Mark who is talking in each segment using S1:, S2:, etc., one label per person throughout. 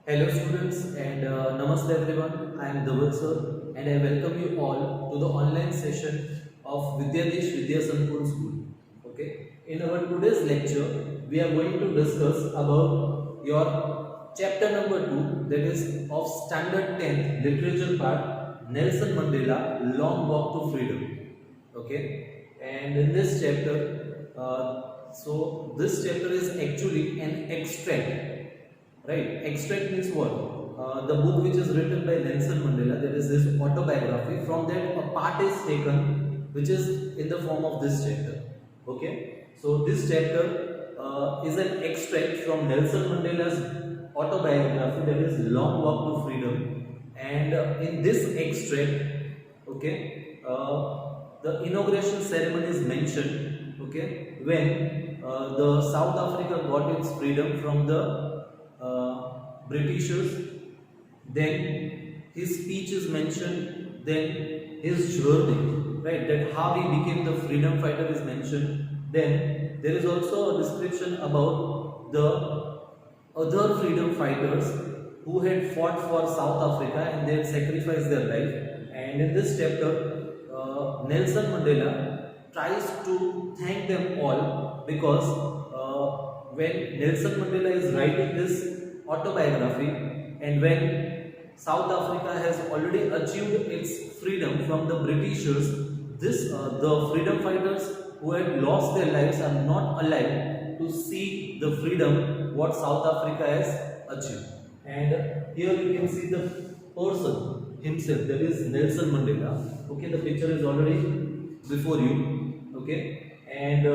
S1: Hello students and namaste everyone. I am Dhaval sir and I welcome you all to the online session of Vidyadish Vidya Sankull School. Okay. In our today's lecture, we are going to discuss about your chapter number 2, that is of Standard 10 Literature part, Nelson Mandela Long Walk to Freedom. Okay. And in this chapter, so this chapter is actually an extract. Right, extract means what? The book which is written by Nelson Mandela, there is this autobiography. From that, a part is taken, which is in the form of this chapter. Okay, so this chapter is an extract from Nelson Mandela's autobiography, that is Long Walk to Freedom. And in this extract, okay, the inauguration ceremony is mentioned. Okay, when the South Africa got its freedom from the Britishers, then his speech is mentioned, then his journey, right, that how he became the freedom fighter is mentioned. Then there is also a description about the other freedom fighters who had fought for South Africa and they had sacrificed their life. And in this chapter, Nelson Mandela tries to thank them all because when Nelson Mandela is writing this autobiography and when South Africa has already achieved its freedom from the Britishers, the freedom fighters who had lost their lives are not alive to see the freedom what South Africa has achieved. And here you can see the person himself, that is Nelson Mandela. Okay, the picture is already before you. Okay, and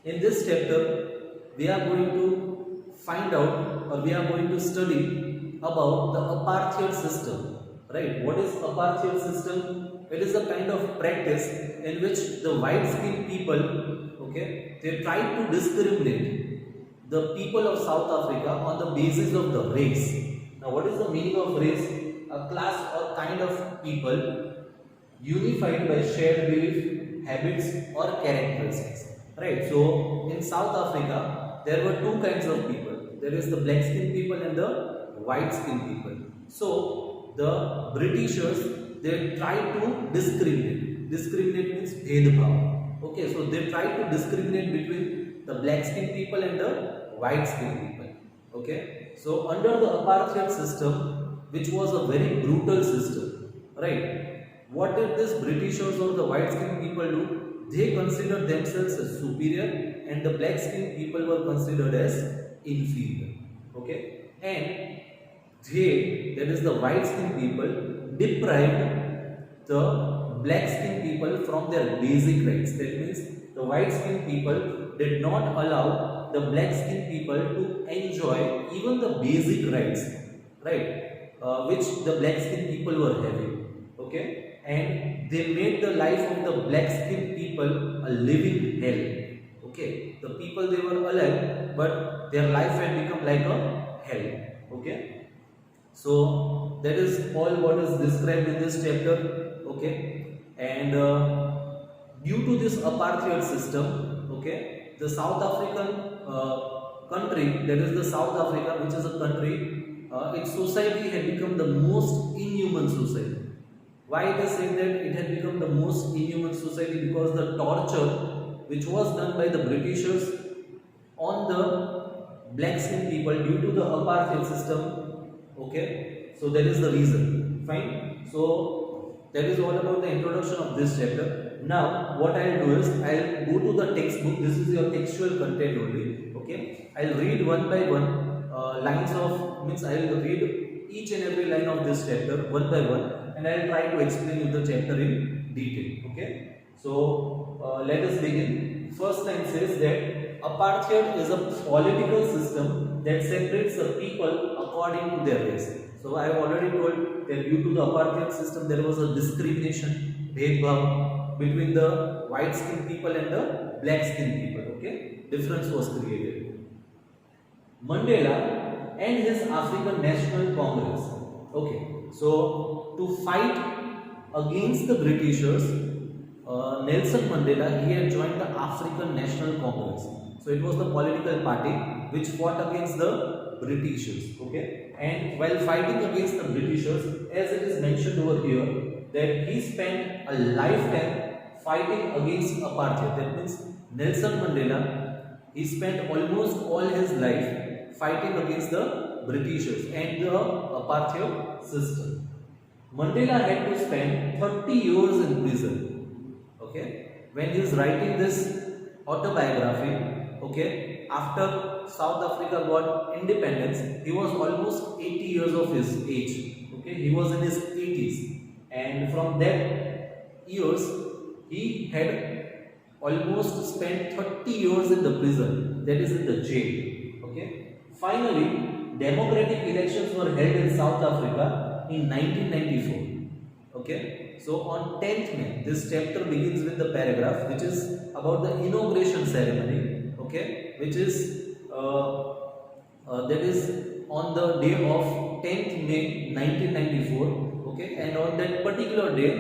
S1: in this chapter we are going to find out, or we are going to study about the apartheid system. Right, what is apartheid system? It is a kind of practice in which the white skinned people, okay, they try to discriminate the people of South Africa on the basis of the race. Now what is the meaning of race? A class or kind of people unified by shared belief, habits or characteristics. Right, so in South Africa there were two kinds of people. There is the black skinned people and the white skinned people. So the Britishers, they try to discriminate. Discriminate means bhedbhav. Okay, so they try to discriminate between the black skinned people and the white skinned people. Okay, so under the apartheid system, which was a very brutal system, right? What did these Britishers or the white skinned people do? They considered themselves as superior and the black skinned people were considered as inferior. Okay, and they, that is the white skinned people, deprived the black skinned people from their basic rights. That means the white skinned people did not allow the black skinned people to enjoy even the basic rights, right, which the black skinned people were having. Okay, and they made the life of the black skinned people a living hell. Okay, the people, they were alive, but their life had become like a hell. Okay, so that is all what is described in this chapter. Okay, and due to this apartheid system, okay, the South African country, that is the South Africa, which is a country, its society had become the most inhuman society. Why it is said that it had become the most inhuman society? Because the torture which was done by the Britishers on the black skinned people due to the apartheid system. Okay, so that is the reason. Fine. So that is all about the introduction of this chapter. Now what I will do is I will go to the textbook. This is your textual content only. Okay, I will read one by one lines of, means I will read each and every line of this chapter one by one, and I will try to explain you the chapter in detail. Okay, so let us begin. First line says that apartheid is a political system that separates the people according to their race. So I have already told that due to the apartheid system there was a discrimination, bhedbhav between the white skinned people and the black skinned people. Okay, difference was created. Mandela and his African National Congress. Okay, so to fight against the Britishers, Nelson Mandela, he had joined the African National Congress. So it was the political party which fought against the Britishers. Okay, And while fighting against the Britishers, as it is mentioned over here, that he spent a lifetime fighting against apartheid. That means Nelson Mandela, he spent almost all his life fighting against the Britishers and the apartheid system. Mandela had to spend 30 years in prison. Okay, when he is writing this autobiography, okay, after South Africa got independence, he was almost 80 years of his age. Okay, he was in his 80s, and from that years he had almost spent 30 years in the prison, that is in the jail. Okay, finally democratic elections were held in South Africa in 1994. Okay, so on 10th May, this chapter begins with the paragraph which is about the inauguration ceremony. Okay, which is that is on the day of 10th May 1994. Okay, and on that particular day,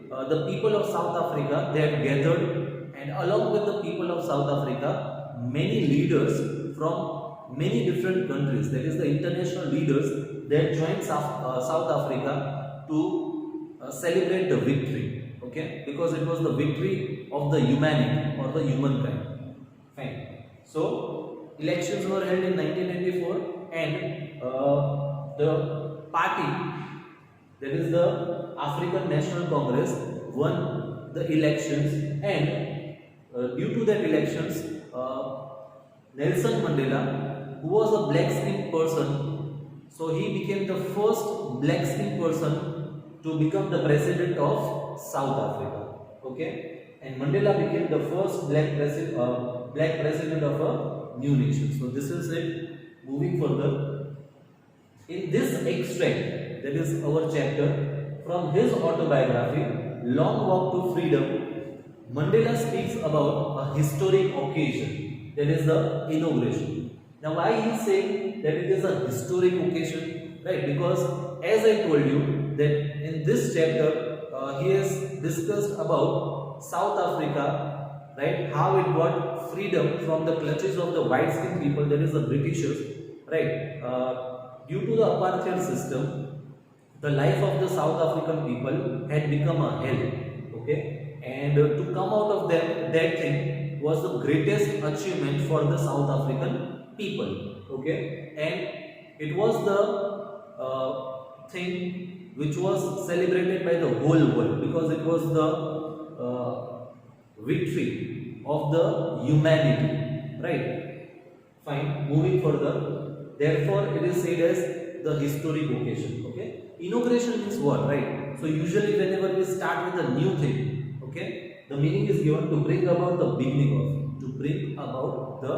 S1: the people of South Africa, they had gathered, and along with the people of South Africa, many leaders from many different countries, that is the international leaders, they had joined South Africa to celebrate the victory. Okay, because it was the victory of the humanity or the humankind. Fine. So elections were held in 1994, and the party, that is the African National Congress, won the elections, and due to that elections, Nelson Mandela, who was a black-skinned person, so he became the first black-skinned person to become the president of South Africa. Okay, and Mandela became the first black president of a new nation. So this is it. Moving further, in this extract, that is our chapter from his autobiography, Long Walk to Freedom, Mandela speaks about a historic occasion, that is the inauguration. Now, why he is saying that it is a historic occasion, right? Because as I told you that in this chapter, he has discussed about South Africa, right? How it got freedom from the clutches of the white-skinned people, that is the Britishers, right? Due to the apartheid system, the life of the South African people had become a hell. Okay, and to come out of that thing was the greatest achievement for the South African people. Okay, and it was the thing which was celebrated by the whole world, because it was the victory of the humanity, right? Fine. Moving further, therefore it is said as the historic occasion. Okay, inauguration means what, right? So usually whenever we start with a new thing, okay, the meaning is given to bring about the beginning of, to bring about the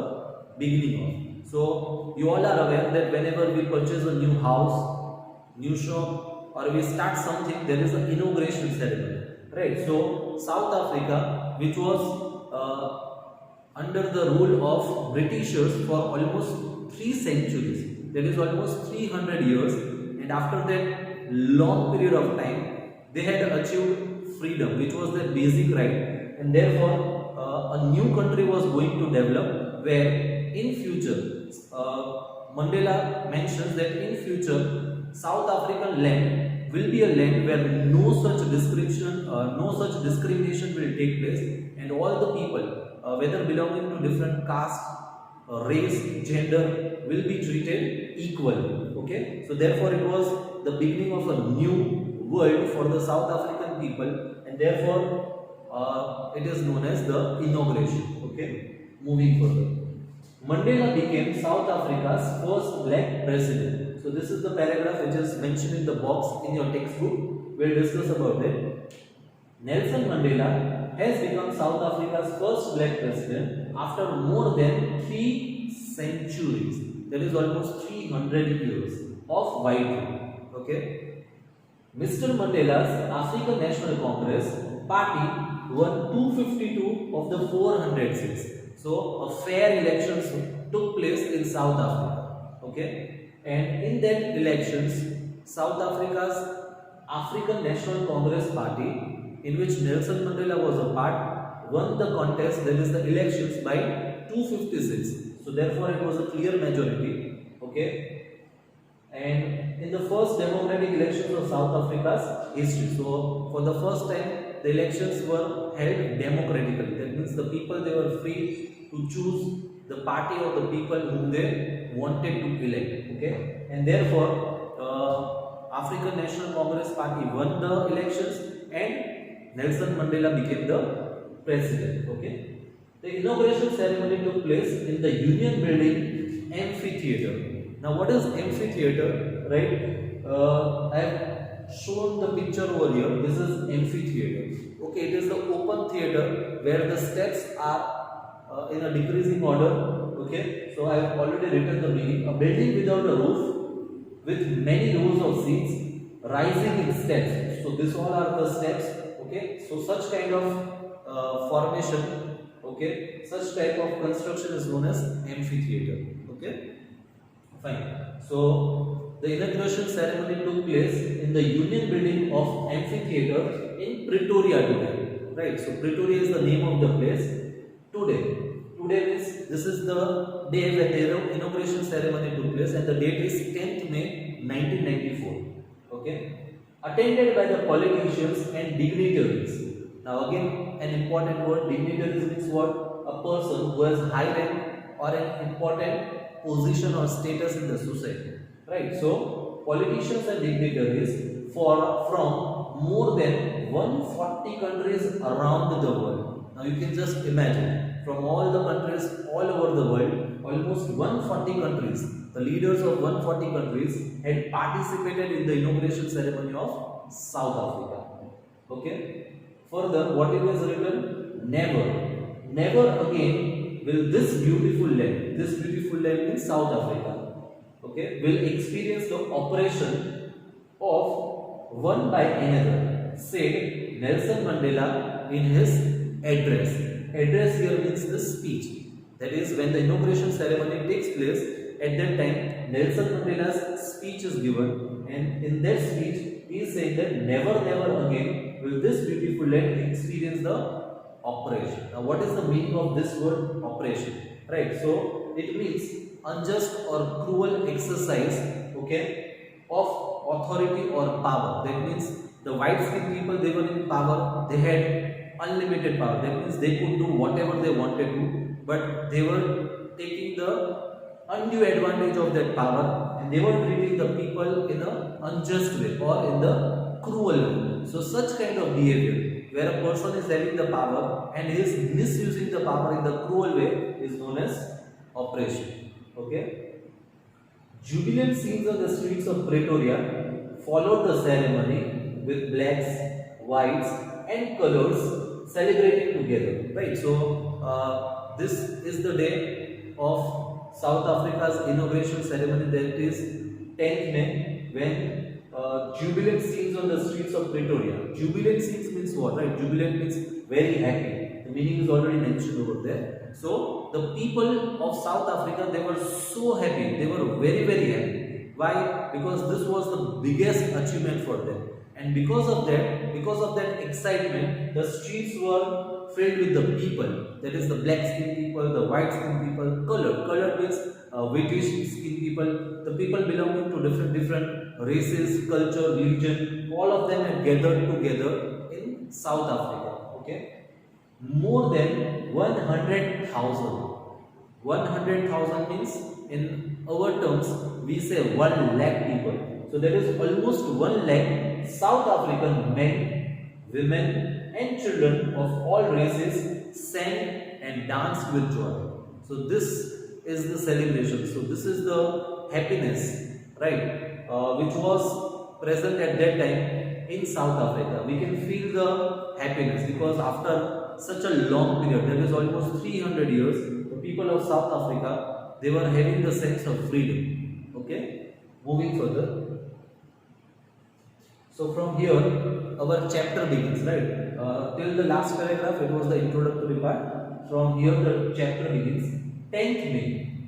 S1: beginning of. So you all are aware that whenever we purchase a new house, new shop, or we start something, there is an inauguration ceremony, right? So South Africa, which was under the rule of Britishers for almost 3 centuries, that is almost 300 years, and after that long period of time, they had achieved freedom, which was their basic right, and therefore a new country was going to develop, where in future, Mandela mentions that in future, South African land will be a land where no such discrimination will take place, and all the people, whether belonging to different caste, race, gender, will be treated equally. Okay, so therefore it was the beginning of a new world for the South African people, and therefore it is known as the inauguration. Okay, moving further, Mandela became South Africa's first black president. So this is the paragraph which is mentioned in the box in your textbook. We'll discuss about it. Nelson Mandela has become South Africa's first black president after more than 3 centuries. That is almost 300 years of white rule. Okay. Mr. Mandela's African National Congress party won 252 of the 400 seats. So a fair elections took place in South Africa. Okay, and in that elections, South Africa's African National Congress party, in which Nelson Mandela was a part, won the contest, that is the elections, by 256. So therefore it was a clear majority. Okay, and in the first democratic elections of South Africa's history. So for the first time, the elections were held democratically. That means the people, they were free to choose the party or the people whom they wanted to elect. Okay, and therefore African National Congress Party won the elections and Nelson Mandela became the president. Okay, the inauguration ceremony took place in the Union Building amphitheater. Now, what is amphitheater? Right? I have shown the picture over here. This is amphitheater. Okay, it is the open theater where the steps are in a decreasing order. Okay, so I have already written the meaning. A building without a roof with many rows of seats rising in steps. So, this all are the steps. Okay, so such kind of formation. Okay, such type of construction is known as amphitheater. Okay, fine. So the inauguration ceremony took place in the Union Building of Amphitheater in Pretoria today. Right. So Pretoria is the name of the place today. Today means this is the day when the inauguration ceremony took place, and the date is 10th May 1994. Okay, attended by the politicians and dignitaries. Now again, an important word, dignitaries means what? A person who has high rank or an important position or status in the society. Right? So, politicians and dignitaries from more than 140 countries around the world. Now you can just imagine, from all the countries all over the world, almost 140 countries, the leaders of 140 countries had participated in the inauguration ceremony of South Africa. Okay? Further, what it is written? Never again will this beautiful land in South Africa, okay, will experience the oppression of one by another, said Nelson Mandela in his address. Address here means the speech. That is, when the inauguration ceremony takes place, at that time, Nelson Mandela's speech is given, and in that speech, he is saying that never again will this beautiful land experience the oppression. Now, what is the meaning of this word oppression? Right. So, it means unjust or cruel exercise, okay, of authority or power. That means the white-skinned people, they were in power. They had unlimited power. That means they could do whatever they wanted to, but they were taking the undue advantage of that power, and they were treating the people in an unjust way or in the cruel way. So such kind of behavior where a person is having the power and is misusing the power in the cruel way is known as oppression. Okay. Jubilant scenes on the streets of Pretoria followed the ceremony with blacks, whites and colors celebrating together. Right. So this is the day of South Africa's inauguration ceremony, that is 10th May, when jubilant scenes on the streets of Pretoria. Jubilant scenes means what? Right? Jubilant means very happy. The meaning is already mentioned over there. So the people of South Africa, they were so happy. They were very happy. Why? Because this was the biggest achievement for them. And because of that excitement, the streets were filled with the people. That is the black skinned people, the white skinned people, colored means British skinned people, the people belonging to different races, culture, religion, all of them had gathered together in South Africa. Okay, more than 100,000. 100,000 means in our terms we say 1 lakh people. So there is almost 1 lakh South African men, women and children of all races sang and danced with joy. So this is the celebration. So this is the happiness, right, which was present at that time in South Africa. We can feel the happiness because after such a long period, that is almost 300 years, the people of South Africa, they were having the sense of freedom. Okay, moving further. So from here, our chapter begins, right? Till the last paragraph, it was the introductory part. From here, the chapter begins. 10th May,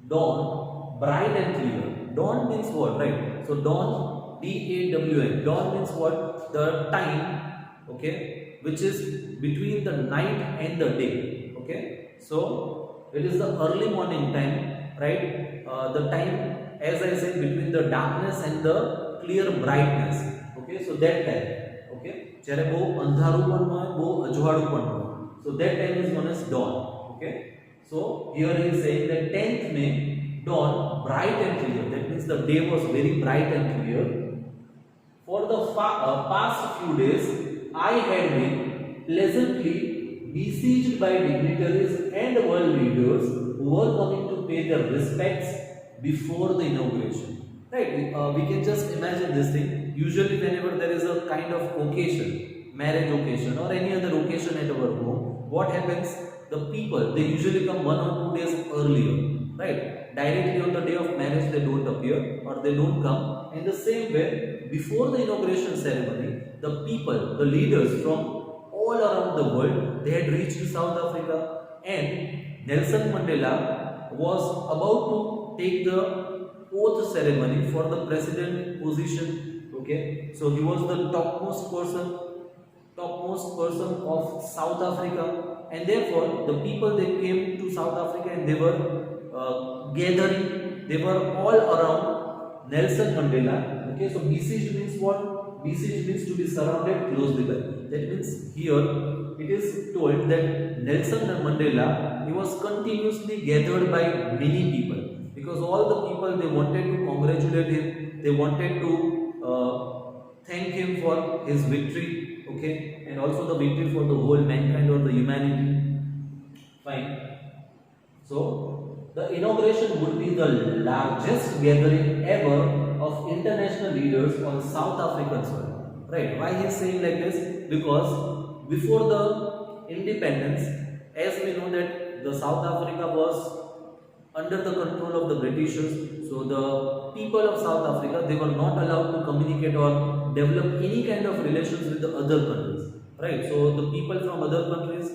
S1: dawn, bright and clear. Dawn means what, right? So dawn, D-A-W-N. Dawn means what? The time, okay, which is between the night and the day. Okay, so it is the early morning time, right? The time as I said, between the darkness and the clear brightness. Okay, so that time, okay, જ્યારે બહુ અંધારું પણ હોય, બહુ અજવાળું પણ હોય, so that time is known as dawn. Okay, so here he is saying that 10th May dawn bright and clear, that means the day was very bright and clear. For the past few days I had been pleasantly besieged by dignitaries and world leaders who were coming to pay their respects before the inauguration. Right? We can just imagine this thing. Usually whenever there is a kind of occasion, marriage occasion or any other occasion at our home, what happens? The people, they usually come 1 or 2 days earlier. Right? Directly on the day of marriage they don't appear or they don't come. In the same way, before the inauguration ceremony, the people, the leaders from all around the world, they had reached to South Africa, and Nelson Mandela was about to take the oath ceremony for the president position. Okay, so he was the topmost person of South Africa, and therefore the people, they came to South Africa and they were gathering, they were all around Nelson Mandela. Okay, so besieged means what? Besieged means to be surrounded closely by. That means here it is told that Nelson Mandela, he was continuously gathered by many people, because all the people, they wanted to congratulate him, they wanted to thank him for his victory. Okay, and also the victory for the whole mankind or the humanity. Fine. So the inauguration would be the largest gathering ever of international leaders on South African soil. Right? Why he is saying like this? Because before the independence, as we know that the South Africa was under the control of the Britishers, so the people of South Africa, they were not allowed to communicate or develop any kind of relations with the other countries. Right? So the people from other countries,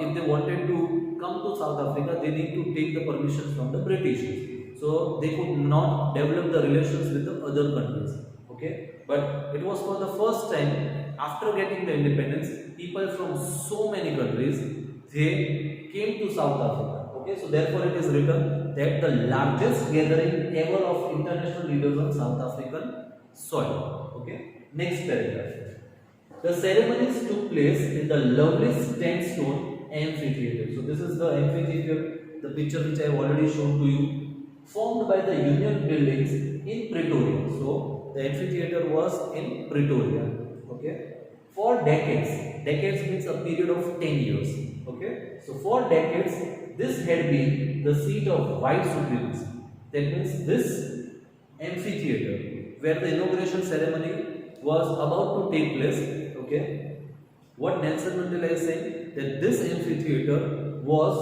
S1: if they wanted to come to South Africa, they need to take the permission from the Britishers. So they could not develop the relations with the other countries. Okay, but it was for the first time after getting the independence, people from so many countries, they came to South Africa. Okay, so therefore it is written that the largest gathering ever of international leaders on South African soil. Okay, next paragraph. The ceremonies took place in the lovely sandstone amphitheater. So this is the amphitheater, the picture which I have already shown to you, formed by the Union buildings in Pretoria. So the amphitheater was in Pretoria. Okay, for decades means a period of 10 years. Okay, so for decades this had been the seat of white supremacy. That means this amphitheater where the inauguration ceremony was about to take place. Okay, what Nelson Mandela is saying, that this amphitheater was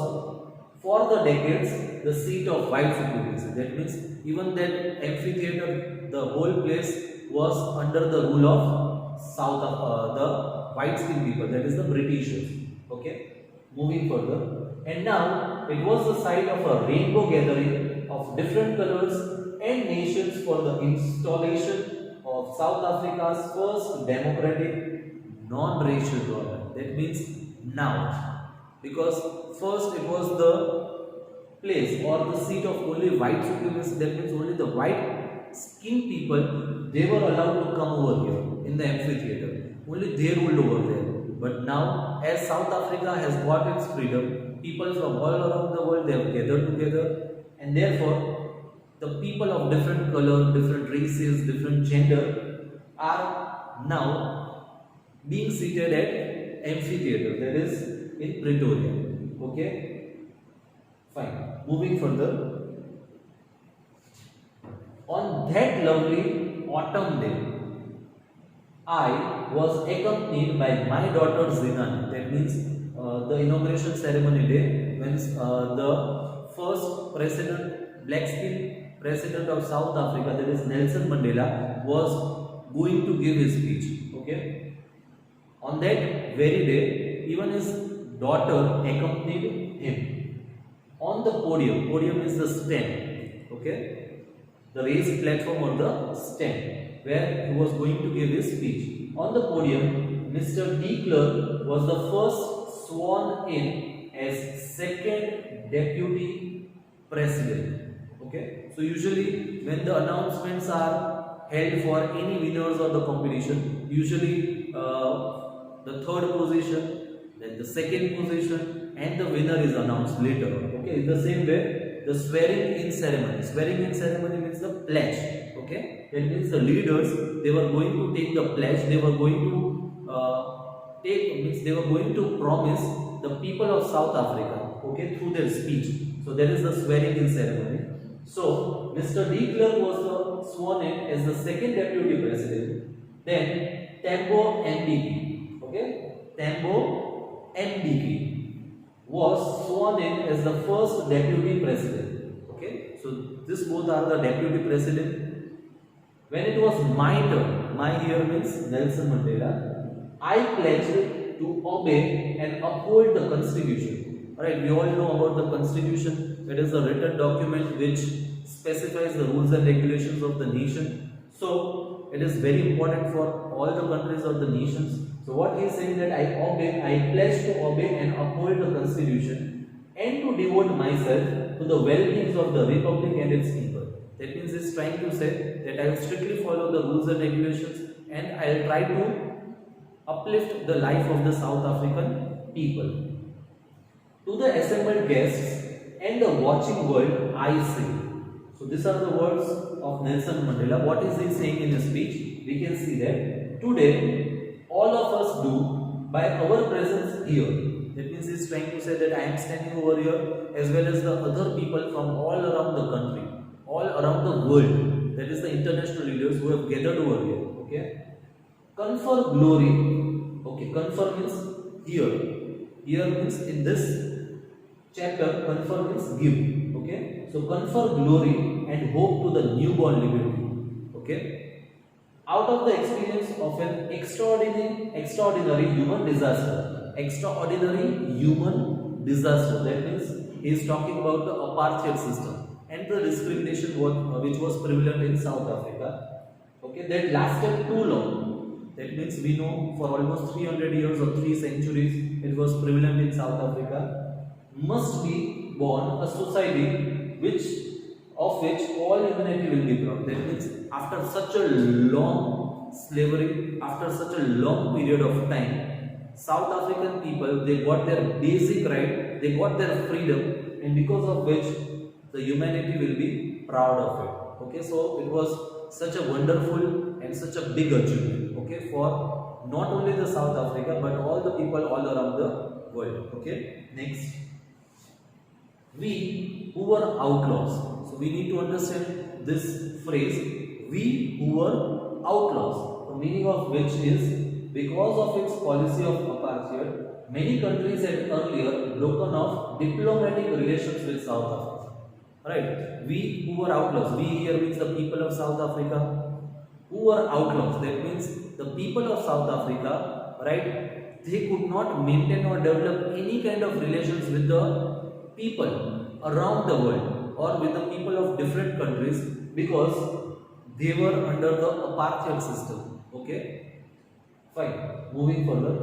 S1: for the decades the seat of white supremacy. That means even that amphitheater, the whole place was under the rule of the white skinned people, that is the Britishers. Okay, moving further, and now it was the site of a rainbow gathering of different colors and nations for the installation of South Africa's first democratic non-racial government. That means now, because first it was the place or the seat of only white supremacy, that means only the white skinned people, they were allowed to come over here in the amphitheater, only they ruled over there. But now, as South Africa has got its freedom, people from all around the world, they have gathered together, and therefore the people of different color, different races, different gender are now being seated at amphitheater, that is in Pretoria. Okay, fine. Moving further, on that lovely autumn day, I was accompanied by my daughter Zinani. That means the inauguration ceremony day, when the first president, black skin president of South Africa, that is Nelson Mandela, was going to give his speech. Okay, on that very day, even his daughter accompanied him. On the podium is the stand. Okay, the raised platform or the stand where he was going to give his speech. On the podium, Mr. De Klerk was the first sworn in as second deputy president. Okay, so usually when the announcements are held for any winners of the competition, usually the third position, then the second position, and the winner is announced later on. Okay, in the same way, the swearing in ceremony. Swearing in ceremony means the pledge. Okay, that means the leaders, they were going to take the pledge. They were going to they were going to promise the people of South Africa. Okay, through their speech. So that is the swearing in ceremony. So Mr. De Klerk was sworn in as the second deputy president. Then Tambo Mbeki. Okay, Tambo Mbeki was sworn in as the first deputy president. Okay, so this both are the deputy president. When it was my turn, my here means Nelson Mandela, I pledged to obey and uphold the constitution. Alright, we all know about the constitution. It is a written document which specifies the rules and regulations of the nation. So it is very important for all the countries of the nations. So what he is saying that I pledge to obey and uphold the constitution and to devote myself to the well-being of the republic and its people. That means he is trying to say that I will strictly follow the rules and regulations and I will try to uplift the life of the South African people. To the assembled guests and the watching world, I say. So these are the words of Nelson Mandela. What is he saying in his speech? We can see that today all of us do by our presence here. That means he is trying to say that I am standing over here as well as the other people from all around the country, all around the world. That is the international leaders who have gathered over here. Okay. Confer glory. Okay. Confer means here. Here means in this chapter, confer means give. Okay, so confer glory and hope to the newborn liberty. Okay, out of the experience of an extraordinary human disaster. Extraordinary human disaster. That means he is talking about the apartheid system and the discrimination which was prevalent in South Africa. Okay, that lasted too long. That means we know for almost 300 years or 3 centuries it was prevalent in South Africa. Must be born a society of which all humanity will be proud. That means after such a long slavery, after such a long period of time, South African people, they got their basic right, they got their freedom, and because of which the humanity will be proud of it. Okay, so it was such a wonderful and such a big achievement. Okay, for not only the South Africa but all the people all around the world. Okay, next. We who were outlaws. So we need to understand this phrase, we who were outlaws. The meaning of which is, because of its policy of apartheid, many countries had earlier broken off diplomatic relations with South Africa. Alright, we who were outlaws. We here means the people of South Africa who were outlaws. That means the people of South Africa, right, they could not maintain or develop any kind of relations with the people around the world or with the people of different countries because they were under the apartheid system. Okay, fine. Moving further,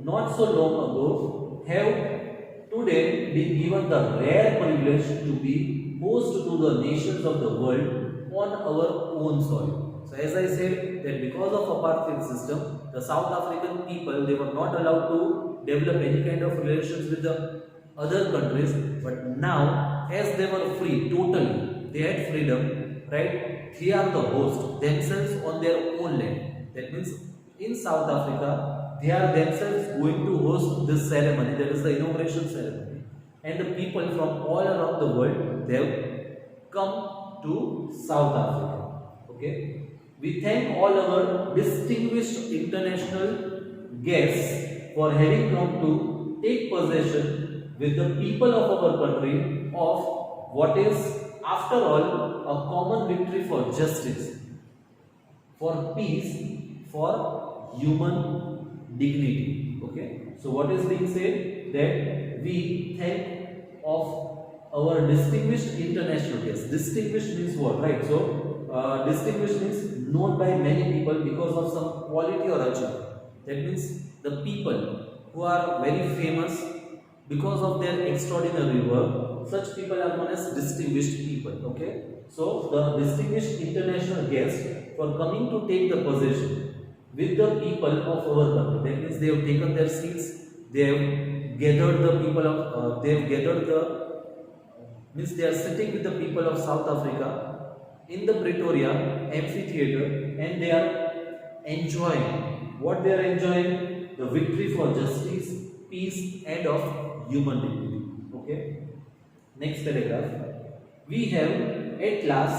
S1: not so long ago have today been given the rare privilege to be host to the nations of the world on our own soil. So as I said that because of apartheid system, the South African people, they were not allowed to develop any kind of relations with the other countries, but now as they were free totally, they had freedom, right, they are the host themselves on their own land. That means in South Africa they are themselves going to host this ceremony, that is the inauguration ceremony, and the people from all around the world, they have come to South Africa. Okay, we thank all our distinguished international guests for having come to take possession with the people of our country of what is, after all, a common victory for justice, for peace, for human dignity. Okay, so what is being said? That we thank of our distinguished international guests. Distinguished means what, right? So distinguished means known by many people because of some quality or achievement. That means the people who are very famous because of their extraordinary work Such people are known as distinguished people. Okay, so the distinguished international guests for coming to take the possession with the people of our country. That means they have taken their seats. They have gathered the people of. They have gathered the means they are sitting with the people of South Africa in the Pretoria amphitheater, and they are enjoying what they are enjoying, the victory for justice, peace, and of human dignity. Okay, next paragraph. We have at last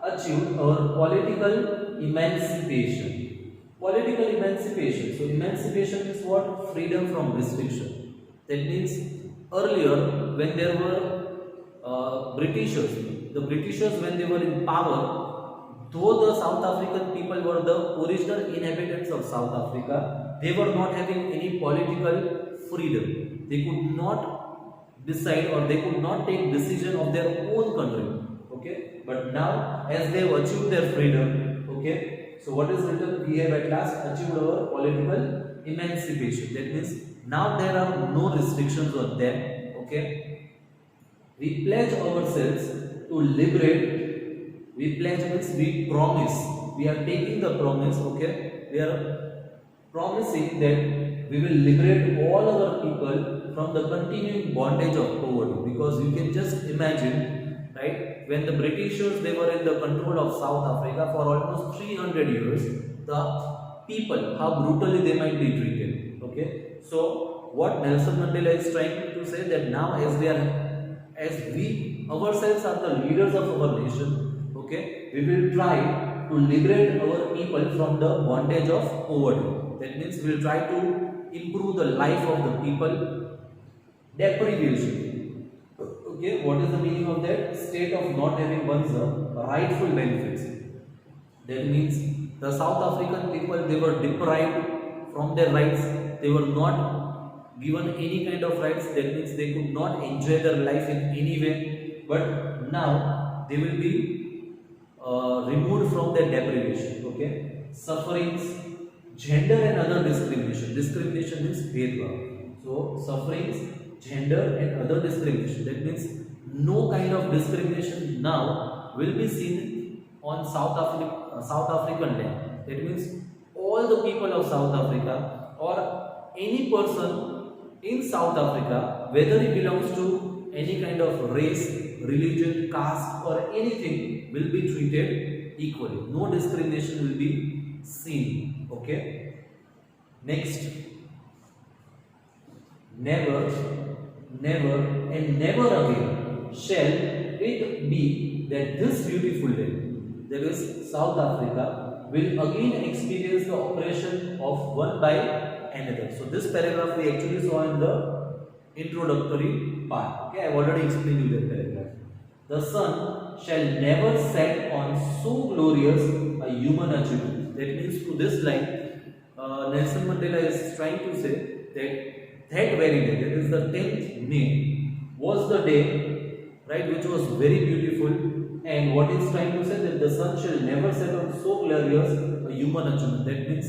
S1: achieved our political emancipation. Political emancipation. So emancipation is what? Freedom from restriction. That means earlier when there were Britishers, the Britishers when they were in power, though the South African people were the original inhabitants of South Africa, they were not having any political freedom. They could not decide, or they could not take decision of their own country. Okay, but now as they have achieved their freedom, okay, so what is written? We have at last achieved our political emancipation. That means now there are no restrictions on them. Okay, we pledge ourselves to liberate. We pledge means we promise. We are taking the promise. Okay, we are promising that we will liberate all our people from the continuing bondage of poverty. Because you can just imagine, right? When the Britishers, they were in the control of South Africa for almost 300 years, the people, how brutally they might be treated. Okay, so what Nelson Mandela is trying to say, that now as we ourselves are the leaders of our nation, okay, we will try to liberate our people from the bondage of poverty. That means we will try to improve the life of the people. Deprivation. Okay, what is the meaning of that? State of not having one's rightful benefits. That means the South African people, they were deprived from their rights. They were not given any kind of rights. That means they could not enjoy their life in any way. But now they will be removed from their deprivation. Okay, sufferings, gender and other discrimination. Discrimination means bhedbhav. So sufferings, gender and other discrimination. That means no kind of discrimination now will be seen on South African land. That means all the people of South Africa, or any person in South Africa, whether he belongs to any kind of race, religion, caste or anything, will be treated equally. No discrimination will be seen. Okay. Next. Never and never again shall it be that this beautiful day, that is South Africa, will again experience the oppression of one by another. So this paragraph we actually saw in the introductory part. Okay, I have already explained you that paragraph. The sun shall never set on so glorious a human achievement. That means to this line, Nelson Mandela is trying to say that very day, that is the 10th May, was the day, right, which was very beautiful. And what he's trying to say, that the sun shall never set on so glorious a human achievement. That means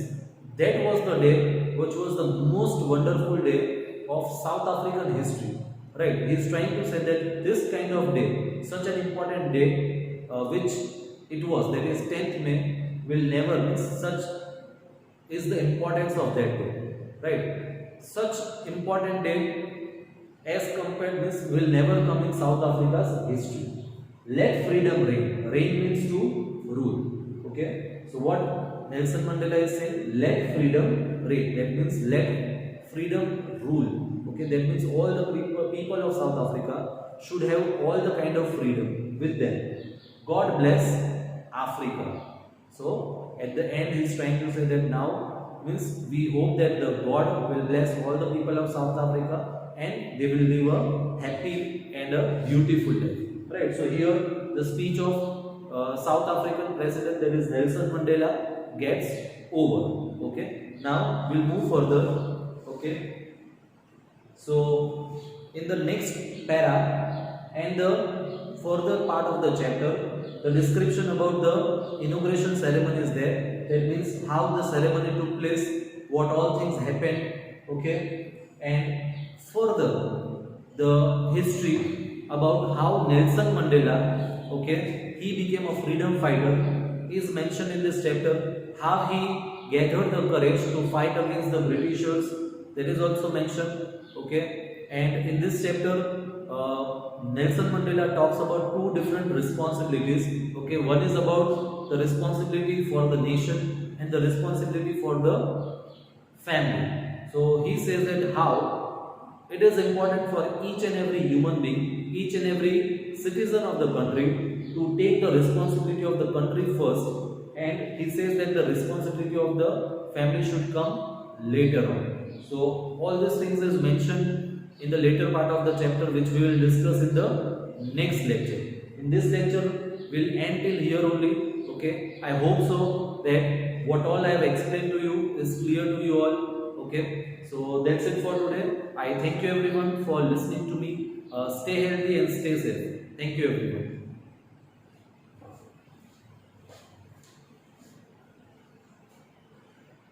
S1: that was the day which was the most wonderful day of South African history. Right? He's trying to say that this kind of day, such an important day, which it was, that is 10th May, will never miss. Such is the importance of that day. Right? Such important day as compared this will never come in South Africa's history. Let freedom reign. Reign means to rule. Okay. So what Nelson Mandela is saying, let freedom reign. That means let freedom rule. Okay. That means all the people of South Africa should have all the kind of freedom with them. God bless Africa. So at the end he is trying to say that now, means we hope that the God will bless all the people of South Africa and they will live a happy and a beautiful life. Right. So here the speech of South African president, that is Nelson Mandela, gets over. Okay. Now we'll move further. Okay. So in the next para and the further part of the chapter, the description about the inauguration ceremony is there. That means how the ceremony took place, what all things happened, okay, and further the history about how Nelson Mandela, okay, he became a freedom fighter. Is mentioned in this chapter how he gathered the courage to fight against the Britishers. That is also mentioned, okay. And in this chapter, Nelson Mandela talks about two different responsibilities. Okay, one is about the responsibility for the nation and the responsibility for the family. So he says that how it is important for each and every human being, each and every citizen of the country to take the responsibility of the country first, and he says that the responsibility of the family should come later on. So all these things is mentioned in the later part of the chapter, which we will discuss in the next lecture. In this lecture, we'll end till here only. Okay, I hope so that what all I have explained to you is clear to you all. Okay, so that's it for today. I thank you everyone for listening to me. Stay healthy and stay safe. Thank you everyone.